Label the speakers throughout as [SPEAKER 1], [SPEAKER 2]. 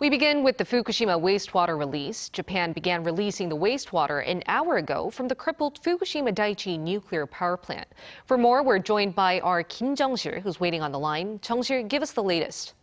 [SPEAKER 1] We begin with the Fukushima wastewater release. Japan began releasing the wastewater an hour ago from the crippled Fukushima Daiichi nuclear power plant. For more, we're joined by our Kim Jung-sil, who's waiting on the line. Jung-sil, give us the latest.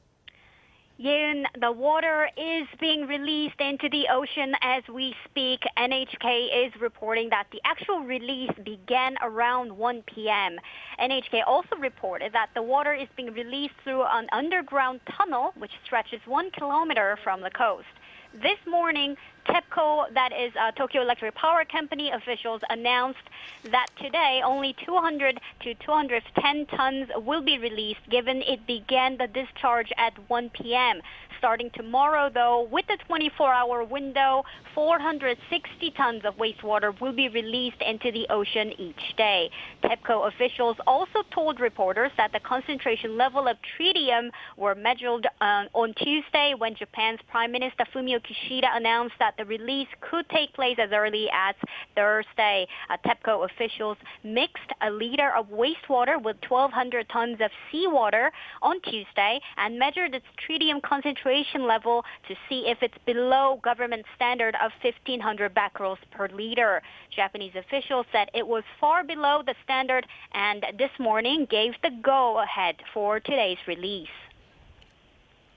[SPEAKER 2] Ye-eun, the water is being released into the ocean as we speak. NHK is reporting that the actual release began around 1 p.m. NHK also reported that the water is being released through an underground tunnel, which stretches 1 kilometer from the coast. This morning, TEPCO, that is Tokyo Electric Power Company officials, announced that today only 200 to 210 tons will be released, given it began the discharge at 1 p.m. Starting tomorrow, though, with the 24-hour window, 460 tons of wastewater will be released into the ocean each day. TEPCO officials also told reporters that the concentration level of tritium were measured on Tuesday when Japan's Prime Minister Fumio Kishida announced that the release could take place as early as Thursday. TEPCO officials mixed a liter of wastewater with 1,200 tons of seawater on Tuesday and measured its tritium concentration level to see if it's below government standard of 1,500 becquerels per liter. Japanese officials said it was far below the standard and this morning gave the go-ahead for today's release.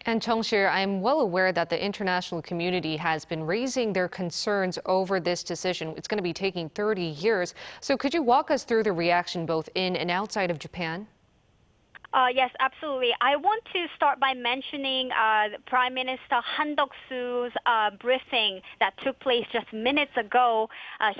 [SPEAKER 1] And Jung-sil, I'm well aware that the international community has been raising their concerns over this decision. It's going to be taking 30 years. So could you walk us through the reaction both in and outside of Japan?
[SPEAKER 2] Yes, absolutely. I want to start by mentioning Prime Minister Han Duck-soo's briefing that took place just minutes ago.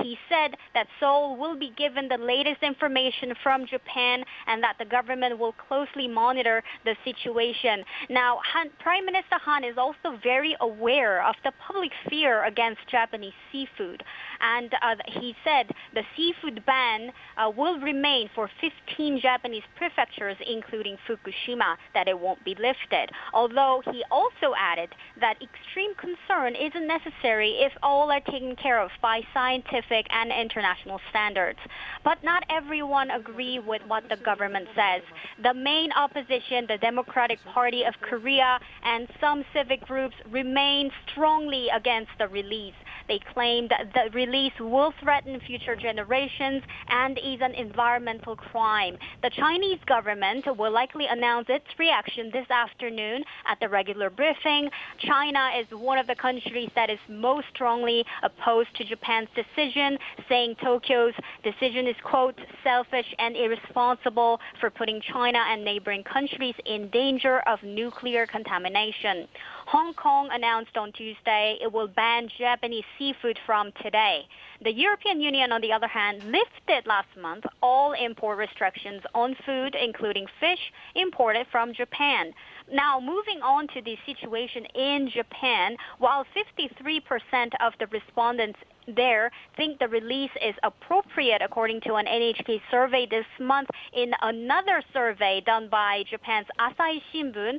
[SPEAKER 2] He said that Seoul will be given the latest information from Japan and that the government will closely monitor the situation. Now, Prime Minister Han is also very aware of the public fear against Japanese seafood. And he said the seafood ban will remain for 15 Japanese prefectures, including Fukushima, that it won't be lifted. Although he also added that extreme concern isn't necessary if all are taken care of by scientific and international standards. But not everyone agree with what the government says. The main opposition, the Democratic Party of Korea, and some civic groups remain strongly against the release. They claim that the release will threaten future generations and is an environmental crime. The Chinese government will likely announce its reaction this afternoon at the regular briefing. China is one of the countries that is most strongly opposed to Japan's decision, saying Tokyo's decision is, quote, selfish and irresponsible for putting China and neighboring countries in danger of nuclear contamination. Hong Kong announced on Tuesday it will ban Japanese seafood from today. The European Union, on the other hand, lifted last month all import restrictions on food, including fish imported from Japan. Now, moving on to the situation in Japan, while 53% of the respondents there think the release is appropriate, according to an NHK survey this month. In another survey done by Japan's Asahi Shimbun,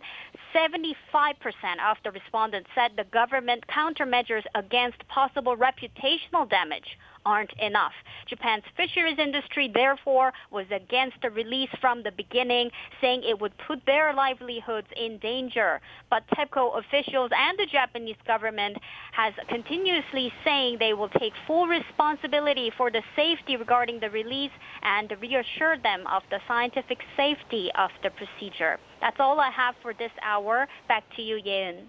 [SPEAKER 2] 75% of the respondents said the government countermeasures against possible reputational damage aren't enough. Japan's fisheries industry, therefore, was against the release from the beginning, saying it would put their livelihoods in danger. But TEPCO officials and the Japanese government has continuously saying they will take full responsibility for the safety regarding the release and reassure them of the scientific safety of the procedure. That's all I have for this hour. Back to you, Ye-eun.